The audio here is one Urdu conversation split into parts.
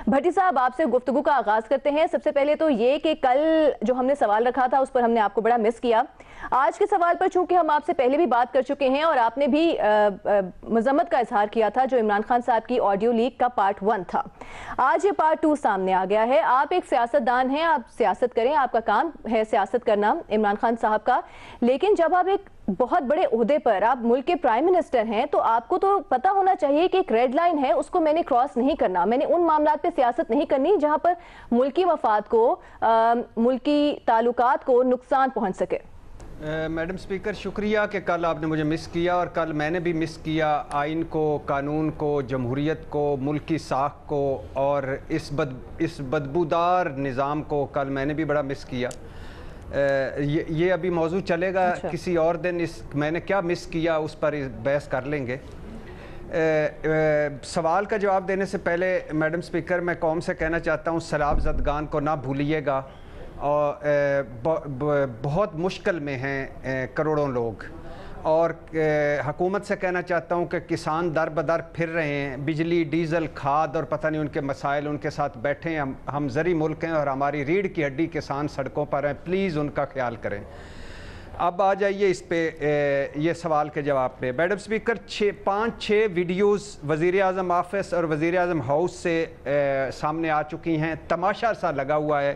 بھٹی صاحب آپ سے گفتگو کا آغاز کرتے ہیں. سب سے پہلے تو یہ کہ کل جو ہم نے سوال رکھا تھا اس پر ہم نے آپ کو بڑا مس کیا. آج کے سوال پر چونکہ ہم آپ سے پہلے بھی بات کر چکے ہیں اور آپ نے بھی مذمت کا اظہار کیا تھا جو عمران خان صاحب کی آڈیو لیک کا پارٹ 1 تھا. آج یہ پارٹ 2 سامنے آ گیا ہے. آپ ایک سیاستدان ہیں, آپ سیاست کریں, آپ کا کام ہے سیاست کرنا عمران خان صاحب کا, لیکن جب آپ ایک بہت بڑے عہدے پر, آپ ملک کے پرائم منسٹر ہیں, تو آپ کو تو پتہ ہونا چاہیے کہ ایک ریڈ لائن ہے, اس کو میں نے کراس نہیں کرنا. میں نے ان معاملات پہ سیاست نہیں کرنی جہاں پر ملکی مفاد کو, ملکی تعلقات کو نقصان پہنچ سکے. میڈم سپیکر, شکریہ کہ کل آپ نے مجھے مس کیا, اور کل میں نے بھی مس کیا آئین کو, قانون کو, جمہوریت کو, ملک کی ساکھ کو, اور اس بدبودار نظام کو کل میں نے بھی بڑا مس کیا. یہ ابھی موضوع چلے گا کسی اور دن. میں نے کیا مس کیا اس پر بحث کر لیں گے. سوال کا جواب دینے سے پہلے میڈم سپیکر, میں قوم سے کہنا چاہتا ہوں سیلاب زدگان کو نہ بھولیے گا, اور بہت مشکل میں ہیں کروڑوں لوگ. اور حکومت سے کہنا چاہتا ہوں کہ کسان در بدر پھر رہے ہیں, بجلی, ڈیزل, کھاد اور پتہ نہیں ان کے مسائل, ان کے ساتھ بیٹھے ہیں. ہم زرعی ملک ہیں اور ہماری ریڑھ کی ہڈی کسان سڑکوں پر ہیں. پلیز ان کا خیال کریں. اب آ جائیے اس پہ, یہ سوال کے جواب پہ. میڈم سپیکر, 5-6 ویڈیوز وزیر اعظم آفس اور وزیر اعظم ہاؤس سے سامنے آ چکی ہیں. تماشا سا لگا ہوا ہے,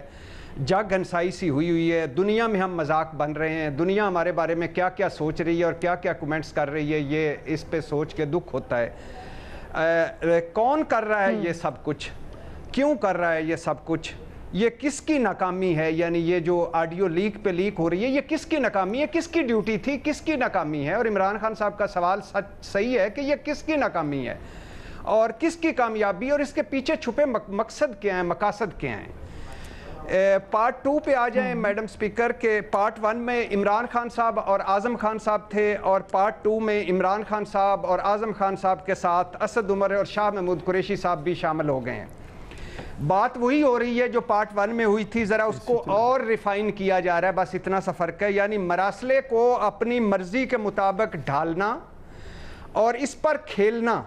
جگ ہنسائی سی ہوئی ہے. دنیا میں ہم مذاق بن رہے ہیں. دنیا ہمارے بارے میں کیا کیا سوچ رہی ہے اور کیا کیا کومنٹس کر رہی ہے, یہ اس پہ سوچ کے دکھ ہوتا ہے. کون کر رہا ہے یہ سب کچھ, کیوں کر رہا ہے یہ سب کچھ, یہ کس کی ناکامی ہے؟ یعنی یہ جو آڈیو لیک پہ لیک ہو رہی ہے, یہ کس کی ناکامی ہے, کس کی ڈیوٹی تھی, کس کی ناکامی ہے؟ اور عمران خان صاحب کا سوال صحیح ہے کہ یہ کس کی ناکامی ہے اور کس کی کامیابی, اور اس کے پیچھے چھپے مقصد کیا ہیں, مقاصد کیا ہیں. پارٹ 2 پہ آ جائیں میڈم سپیکر کے. پارٹ 1 میں عمران خان صاحب اور اعظم خان صاحب تھے, اور پارٹ 2 میں عمران خان صاحب اور اعظم خان صاحب کے ساتھ اسد عمر اور شاہ محمود قریشی صاحب بھی شامل ہو گئے ہیں. بات وہی ہو رہی ہے جو پارٹ 1 میں ہوئی تھی, ذرا اس کو اور ریفائن کیا جا رہا ہے, بس اتنا سا فرق ہے. یعنی مراسلے کو اپنی مرضی کے مطابق ڈھالنا اور اس پر کھیلنا,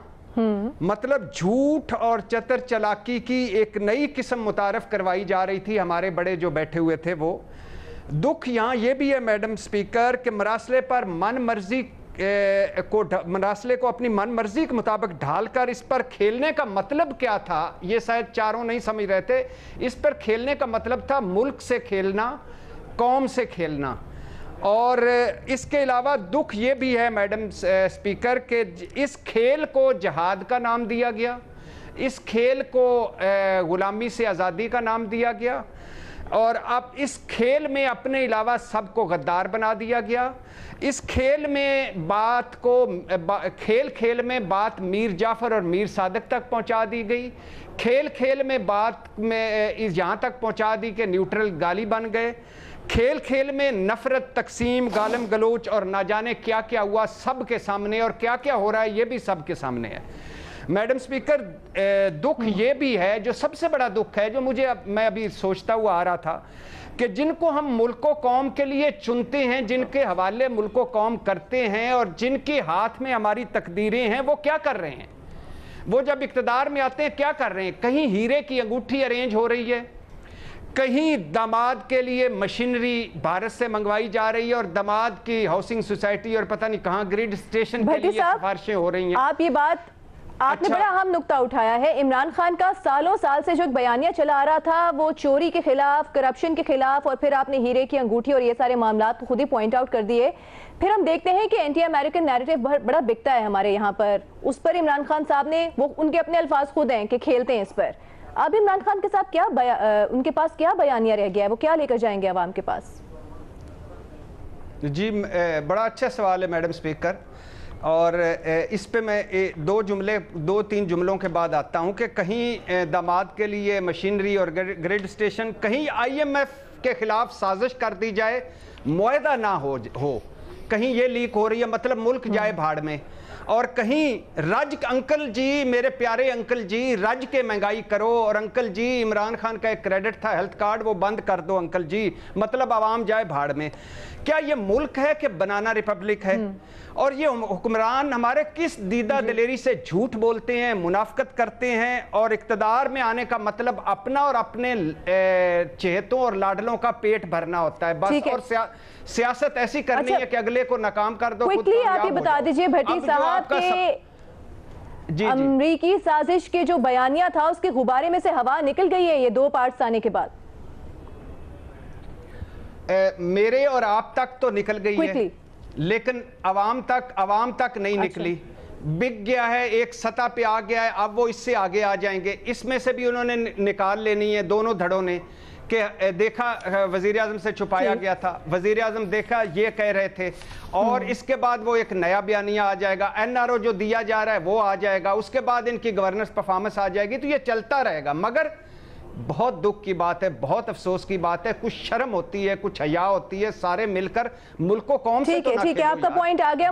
مطلب جھوٹ اور چتر چلاکی کی ایک نئی قسم متعارف کروائی جا رہی تھی ہمارے بڑے جو بیٹھے ہوئے تھے. وہ دکھ یہاں یہ بھی ہے میڈم سپیکر کہ مراسلے پر مراسلے کو اپنی من مرضی کے مطابق ڈھال کر اس پر کھیلنے کا مطلب کیا تھا, یہ شاید چاروں نہیں سمجھ رہے تھے. اس پر کھیلنے کا مطلب تھا ملک سے کھیلنا, قوم سے کھیلنا. اور اس کے علاوہ دکھ یہ بھی ہے میڈم سپیکر کہ اس کھیل کو جہاد کا نام دیا گیا, اس کھیل کو غلامی سے آزادی کا نام دیا گیا, اور اب اس کھیل میں اپنے علاوہ سب کو غدار بنا دیا گیا. اس کھیل میں کھیل میں بات میر جعفر اور میر صادق تک پہنچا دی گئی. کھیل میں بات میں یہاں تک پہنچا دی کہ نیوٹرل گالی بن گئے. کھیل میں نفرت, تقسیم, گالم گلوچ اور نہ جانے کیا کیا ہوا سب کے سامنے, اور کیا کیا ہو رہا ہے یہ بھی سب کے سامنے ہے. میڈم سپیکر, دکھ یہ بھی ہے, جو سب سے بڑا دکھ ہے, جو میں ابھی سوچتا ہوا آ رہا تھا, کہ جن کو ہم ملک و قوم کے لیے چنتے ہیں, جن کے حوالے ملک و قوم کرتے ہیں, اور جن کے ہاتھ میں ہماری تقدیریں ہیں, وہ کیا کر رہے ہیں؟ وہ جب اقتدار میں آتے ہیں کیا کر رہے ہیں؟ کہیں ہیرے کی انگوٹھی ارینج ہو رہی ہے, کہیں داماد کے لیے مشینری بھارت سے منگوائی جا رہی ہے, اور داماد کی ہاؤسنگ سوسائٹی اور پتہ نہیں کہاں گریڈ اسٹیشن کے لیے سفارشیں ہو رہی ہیں. آپ یہ بات آپ نے بڑا اہم نقطہ اٹھایا ہے. عمران خان کا سالوں سال سے جو ایک بیانیہ چلا آ رہا تھا, وہ چوری کے خلاف, کرپشن کے خلاف, اور پھر آپ نے ہیرے کی انگوٹھی اور یہ سارے معاملات خود ہی پوائنٹ آؤٹ کر دیے. پھر ہم دیکھتے ہیں کہ اینٹی امریکن نیریٹو بڑا بکتا ہے ہمارے یہاں پر, اس پر عمران خان صاحب نے, وہ ان کے اپنے الفاظ خود ہیں کہ کھیلتے ہیں اس پر. اب عمران خان کے ساتھ ان کے پاس کیا بیانیہ رہ گیا ہے, وہ کیا لے کر جائیں گے عوام کے پاس؟ جی, بڑا اچھا سوال ہے میڈم سپیکر, اور اس پہ میں 2-3 جملوں کے بعد آتا ہوں کہ کہیں داماد کے لیے مشینری اور گریڈ اسٹیشن, کہیں IMF کے خلاف سازش کر دی جائے, معاہدہ نہ ہو, کہیں یہ لیک ہو رہی ہے, مطلب ملک جائے بھاڑ میں. اور کہیں رج انکل جی، میرے پیارے انکل جی، رج کے مہنگائی کرو، اور انکل جی عمران خان کا ایک کریڈٹ تھا ہیلتھ کارڈ وہ بند کر دو انکل جی، مطلب عوام جائے بھاڑ میں۔ کیا یہ ملک ہے کہ بنانا ریپبلک ہے؟ اور یہ حکمران ہمارے کس دیدہ دلیری سے جھوٹ بولتے ہیں، منافقت کرتے ہیں، اور اقتدار میں آنے کا مطلب اپنا اور اپنے چہتوں اور لاڈلوں کا پیٹ بھرنا ہوتا ہے بس، اور سیاست ایسی کرنی ہے کہ اگلے کو ناکام کر دو، خود کامیاب آپ یہ بتا دیجئے بھٹی صاحب کہ امریکی سازش کے جو بیانیہ تھا اس کے غبارے میں سے ہوا نکل گئی ہے یہ 2 پارٹس آنے کے بعد؟ میرے اور آپ تک تو نکل گئی ہے، لیکن عوام تک نہیں نکلی، بک گیا ہے، ایک سطح پہ آ گیا ہے، اب وہ اس سے آگے آ جائیں گے۔ اس میں سے بھی انہوں نے نکال لینی ہے دونوں دھڑوں نے، کہ دیکھا وزیراعظم سے چھپایا گیا تھا، وزیراعظم دیکھا یہ کہہ رہے تھے، اور اس کے بعد وہ ایک نیا بیانیہ آ جائے گا، این آر او جو دیا جا رہا ہے وہ آ جائے گا، اس کے بعد ان کی گورننس پرفارمنس آ جائے گی، تو یہ چلتا رہے گا۔ مگر بہت دکھ کی بات ہے، بہت افسوس کی بات ہے، کچھ شرم ہوتی ہے، کچھ حیا ہوتی ہے، سارے مل کر ملک کو قوم سے تو نہ کھیلو یار۔ آپ کا پوائنٹ آ گیا۔